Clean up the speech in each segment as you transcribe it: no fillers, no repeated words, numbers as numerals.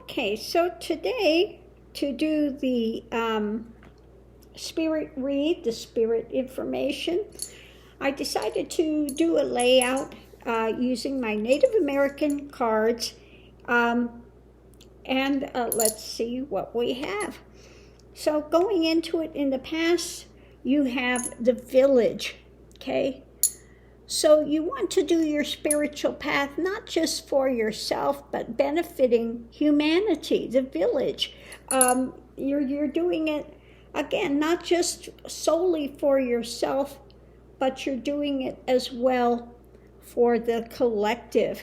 Okay, so today, to do the spirit read, the spirit information, I decided to do a layout using my Native American cards, and let's see what we have. So going into it, in the past, you have the village, okay? So you want to do your spiritual path, not just for yourself, but benefiting humanity, the village. You're doing it, again, not just solely for yourself, but you're doing it as well for the collective.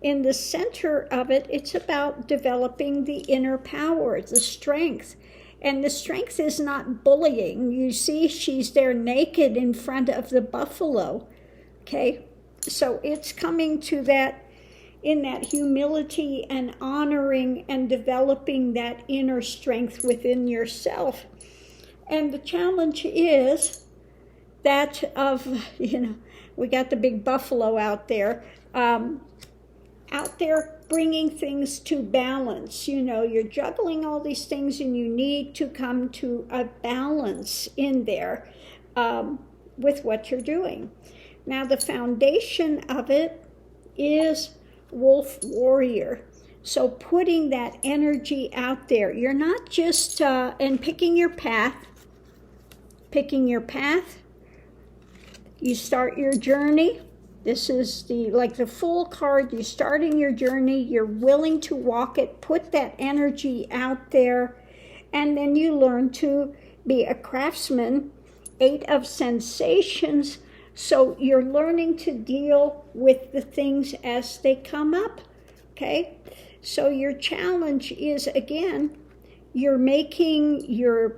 In the center of it, it's about developing the inner power, the strength. And the strength is not bullying. You see, she's there naked in front of the buffalo. Okay, so it's coming to that, in that humility and honoring and developing that inner strength within yourself. And the challenge is that of, we got the big buffalo out there bringing things to balance. You're juggling all these things and you need to come to a balance in there with what you're doing. Now, the foundation of it is wolf warrior. So putting that energy out there. You're not just, and picking your path. You start your journey. This is the full card. You're starting your journey. You're willing to walk it. Put that energy out there. And then you learn to be a craftsman. 8 of sensations. So you're learning to deal with the things as they come up, okay? So your challenge is, again, you're making your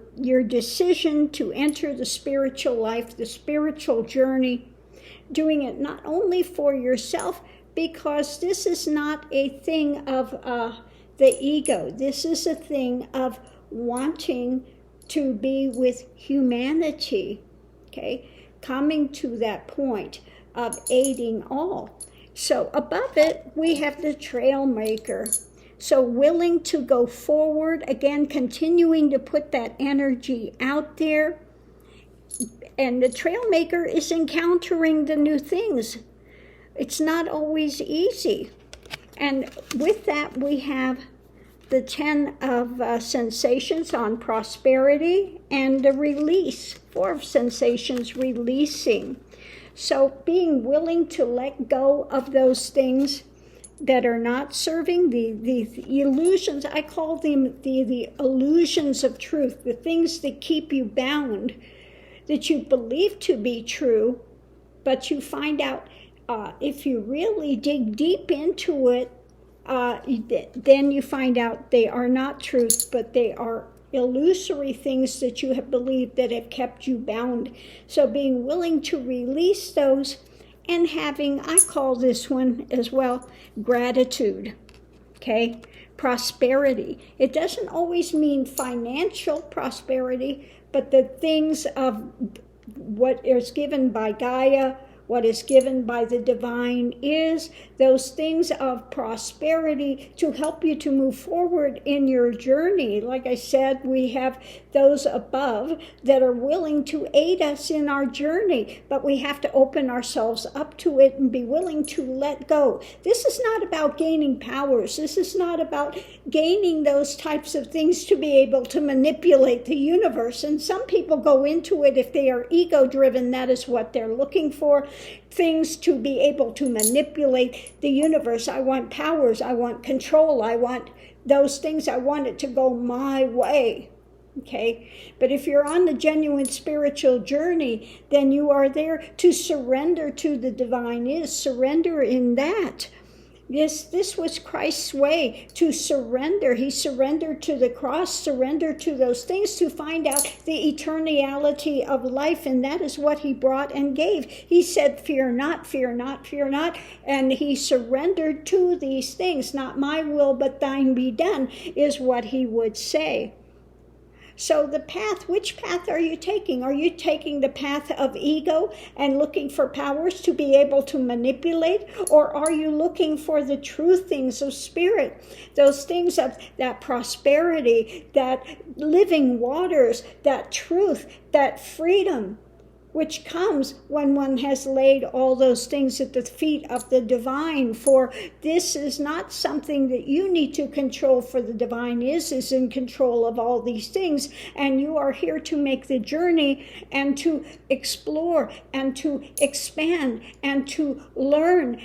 decision to enter the spiritual life, the spiritual journey, doing it not only for yourself, because this is not a thing of the ego. This is a thing of wanting to be with humanity, okay? Coming to that point of aiding all. So above it, we have the trail maker. So willing to go forward, again, continuing to put that energy out there. And the trail maker is encountering the new things. It's not always easy. And with that, we have the 10 of sensations on prosperity and the release, 4 of sensations, releasing. So being willing to let go of those things that are not serving, the illusions, I call them the illusions of truth, the things that keep you bound, that you believe to be true, but you find out if you really dig deep into it, then you find out they are not truth, but they are illusory things that you have believed that have kept you bound. So being willing to release those and having, I call this one as well, gratitude, okay? Prosperity. It doesn't always mean financial prosperity, but the things of what is given by Gaia, what is given by the divine, is those things of prosperity to help you to move forward in your journey. Like I said, we have those above that are willing to aid us in our journey, but we have to open ourselves up to it and be willing to let go. This is not about gaining powers. This is not about gaining those types of things to be able to manipulate the universe. And some people go into it, if they are ego-driven, that is what they're looking for. Things to be able to manipulate the universe. I want powers, I want control, I want those things, I want it to go my way, okay? But if you're on the genuine spiritual journey, then you are there to surrender to the divine is, surrender in that. This was Christ's way, to surrender. He surrendered to the cross, surrendered to those things to find out the eternality of life, and that is what he brought and gave. He said, fear not, fear not, fear not, and he surrendered to these things. Not my will, but thine be done, is what he would say. So the path, which path are you taking? Are you taking the path of ego and looking for powers to be able to manipulate? Or are you looking for the true things of spirit? Those things of that prosperity, that living waters, that truth, that freedom, which comes when one has laid all those things at the feet of the divine. For this is not something that you need to control, for the divine is in control of all these things, and you are here to make the journey and to explore and to expand and to learn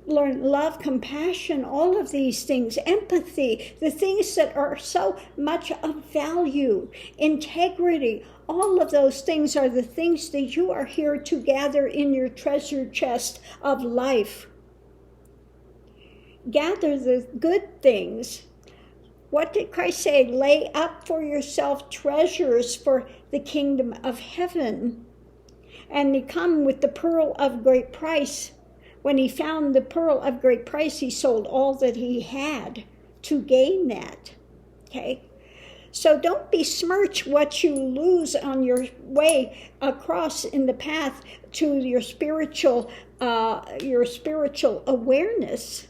love, compassion, all of these things, empathy, the things that are so much of value, integrity. All of those things are the things that you are here to gather in your treasure chest of life. Gather the good things. What did Christ say? Lay up for yourself treasures for the kingdom of heaven. And they come with the pearl of great price. When he found the pearl of great price, he sold all that he had to gain that. Okay? So don't besmirch what you lose on your way across in the path to your spiritual awareness.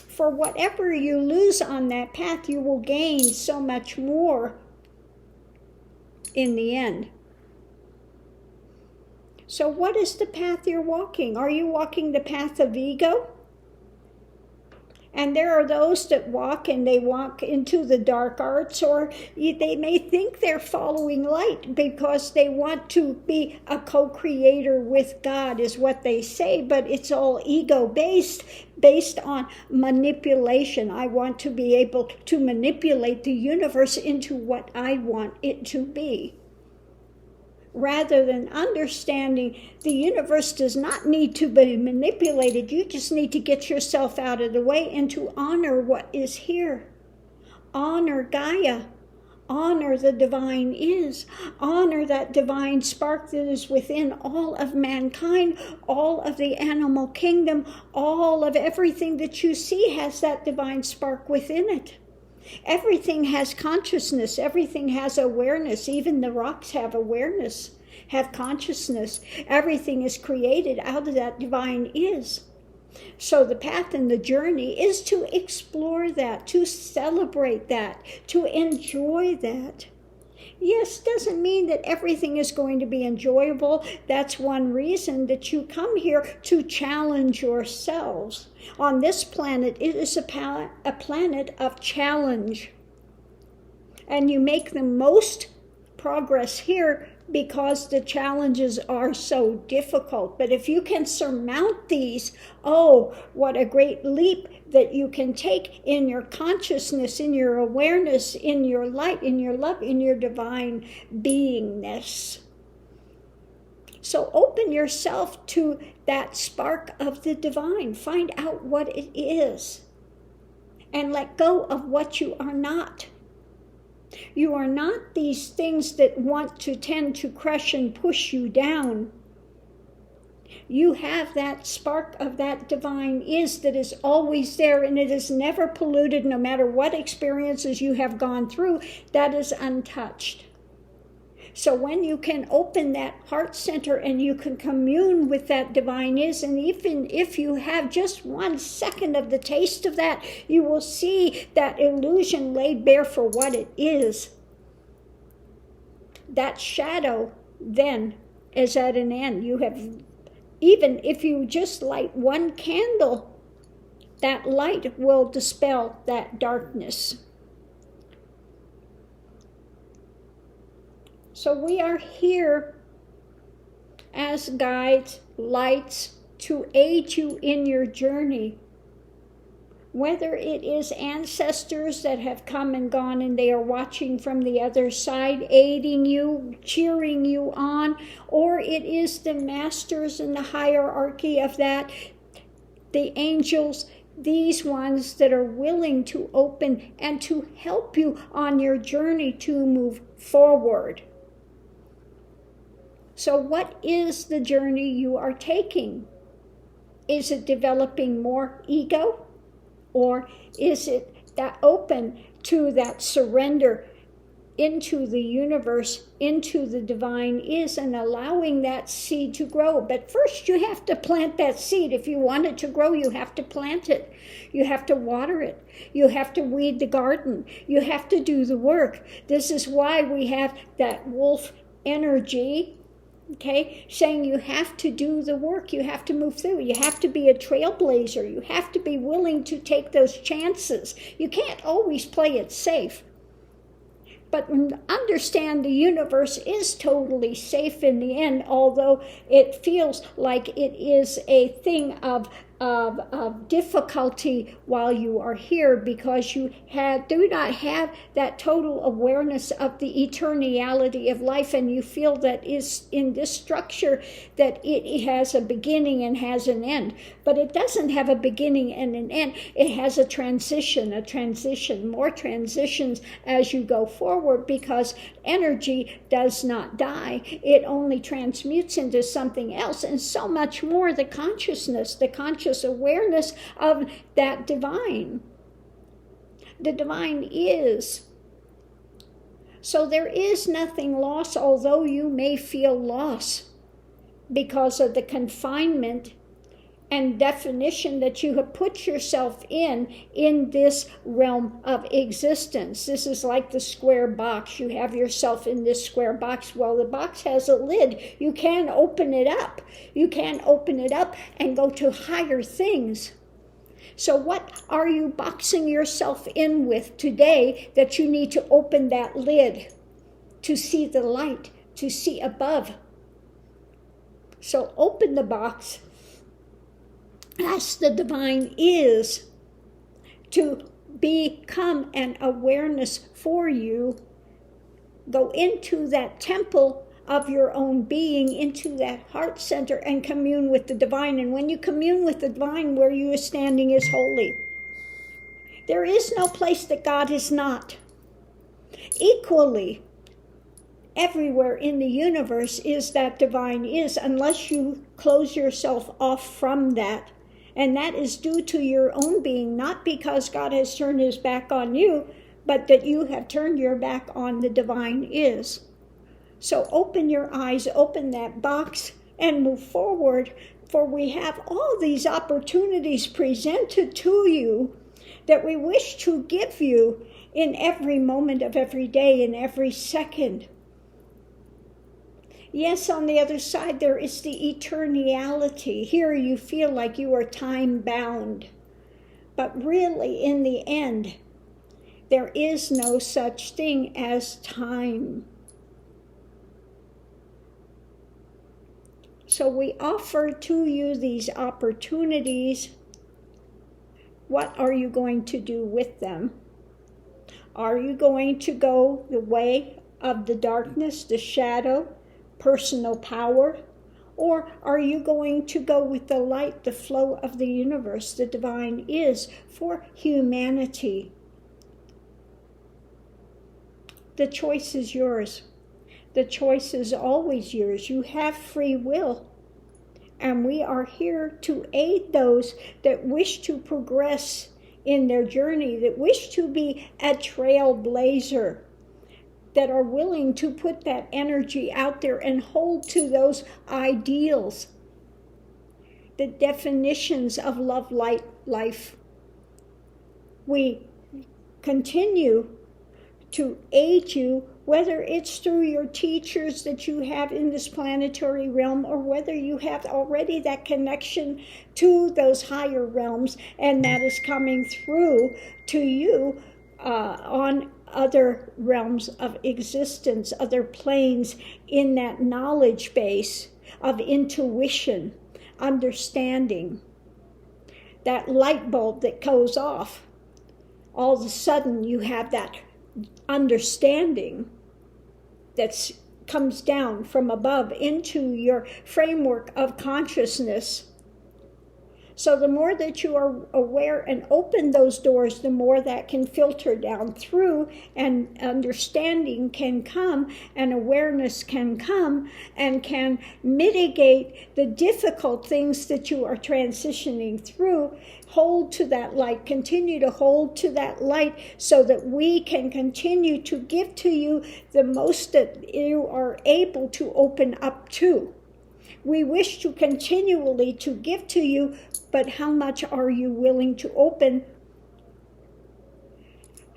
For whatever you lose on that path, you will gain so much more in the end. So what is the path you're walking? Are you walking the path of ego? And there are those that walk into the dark arts, or they may think they're following light because they want to be a co-creator with God, is what they say, but it's all ego-based, based on manipulation. I want to be able to manipulate the universe into what I want it to be. Rather than understanding the universe does not need to be manipulated. You just need to get yourself out of the way and to honor what is here. Honor Gaia. Honor the divine is. Honor that divine spark that is within all of mankind, all of the animal kingdom, all of everything that you see has that divine spark within it. Everything has consciousness. Everything has awareness. Even the rocks have awareness, have consciousness. Everything is created out of that divine is. So the path and the journey is to explore that, to celebrate that, to enjoy that. Yes, doesn't mean that everything is going to be enjoyable. That's one reason that you come here, to challenge yourselves. On this planet, it is a planet of challenge. And you make the most progress here because the challenges are so difficult. But if you can surmount these, oh, what a great leap that you can take in your consciousness, in your awareness, in your light, in your love, in your divine beingness. So open yourself to that spark of the divine. Find out what it is. And let go of what you are not. You are not these things that want to tend to crush and push you down. You have that spark of that divine is that is always there, and it is never polluted. No matter what experiences you have gone through, that is untouched. So when you can open that heart center and you can commune with that divine is, and even if you have just 1 second of the taste of that, you will see that illusion laid bare for what it is. That shadow then is at an end. You have, even if you just light 1 candle, that light will dispel that darkness. So we are here as guides, lights, to aid you in your journey. Whether it is ancestors that have come and gone and they are watching from the other side, aiding you, cheering you on, or it is the masters in the hierarchy of that, the angels, these ones that are willing to open and to help you on your journey to move forward. So what is the journey you are taking? Is it developing more ego? Or is it that open to that surrender into the universe, into the divine is, and allowing that seed to grow. But first you have to plant that seed. If you want it to grow, you have to plant it. You have to water it. You have to weed the garden. You have to do the work. This is why we have that wolf energy, okay, saying you have to do the work. You have to move through. You have to be a trailblazer. You have to be willing to take those chances. You can't always play it safe. But understand the universe is totally safe in the end, although it feels like it is a thing of difficulty while you are here, because you do not have that total awareness of the eternality of life, and you feel that is in this structure that it has a beginning and has an end. But it doesn't have a beginning and an end. It has a transition, more transitions as you go forward, because energy does not die. It only transmutes into something else, and so much more the conscious awareness of that divine. The divine is. So there is nothing lost, although you may feel loss because of the confinement and definition that you have put yourself in this realm of existence. This is like the square box. You have yourself in this square box. Well, the box has a lid. You can open it up. You can open it up and go to higher things. So what are you boxing yourself in with today that you need to open that lid to see the light, to see above? So open the box. Ask the divine is to become an awareness for you. Go into that temple of your own being, into that heart center, and commune with the divine. And when you commune with the divine, where you are standing is holy. There is no place that God is not. Equally, everywhere in the universe is that divine is, unless you close yourself off from that. And that is due to your own being, not because God has turned his back on you, but that you have turned your back on the divine is. So open your eyes, open that box, and move forward, for we have all these opportunities presented to you that we wish to give you in every moment of every day, in every second. Yes, on the other side, there is the eternality. Here you feel like you are time-bound. But really, in the end, there is no such thing as time. So we offer to you these opportunities. What are you going to do with them? Are you going to go the way of the darkness, the shadow, personal power? Or are you going to go with the light, the flow of the universe, the divine is, for humanity? The choice is yours. The choice is always yours. You have free will. And we are here to aid those that wish to progress in their journey, that wish to be a trailblazer, that are willing to put that energy out there and hold to those ideals, the definitions of love, light, life. We continue to aid you, whether it's through your teachers that you have in this planetary realm, or whether you have already that connection to those higher realms, and that is coming through to you on other realms of existence, other planes in that knowledge base of intuition, understanding. That light bulb that goes off, all of a sudden you have that understanding that comes down from above into your framework of consciousness. So the more that you are aware and open those doors, the more that can filter down through, and understanding can come, and awareness can come, and can mitigate the difficult things that you are transitioning through. Hold to that light, continue to hold to that light, so that we can continue to give to you the most that you are able to open up to. We wish to continually to give to you, but how much are you willing to open?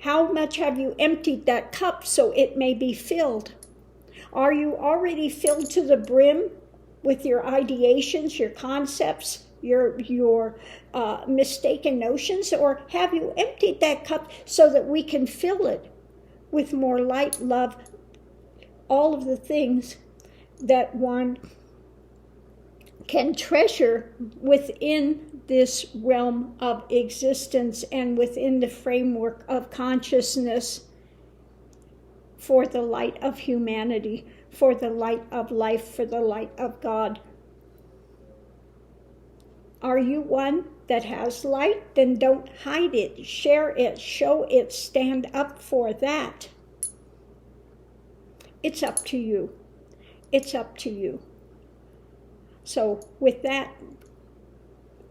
How much have you emptied that cup so it may be filled? Are you already filled to the brim with your ideations, your concepts, your mistaken notions? Or have you emptied that cup so that we can fill it with more light, love, all of the things that one can treasure within this realm of existence and within the framework of consciousness, for the light of humanity, for the light of life, for the light of God. Are you one that has light? Then don't hide it, share it, show it, stand up for that. It's up to you. It's up to you. So with that,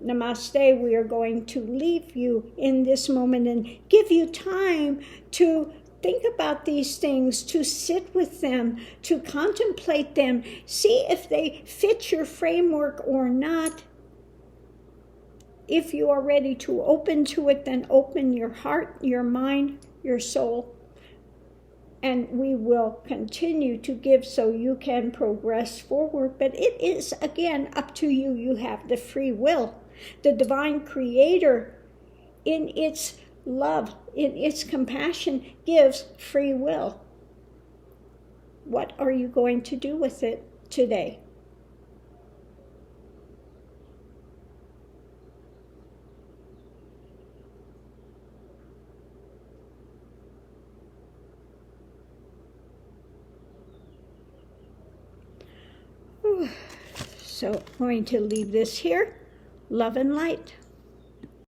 namaste, we are going to leave you in this moment and give you time to think about these things, to sit with them, to contemplate them, see if they fit your framework or not. If you are ready to open to it, then open your heart, your mind, your soul, and we will continue to give so you can progress forward. But it is, again, up to you. You have the free will. The divine creator, in its love, in its compassion, gives free will. What are you going to do with it today? So I'm going to leave this here. Love and light.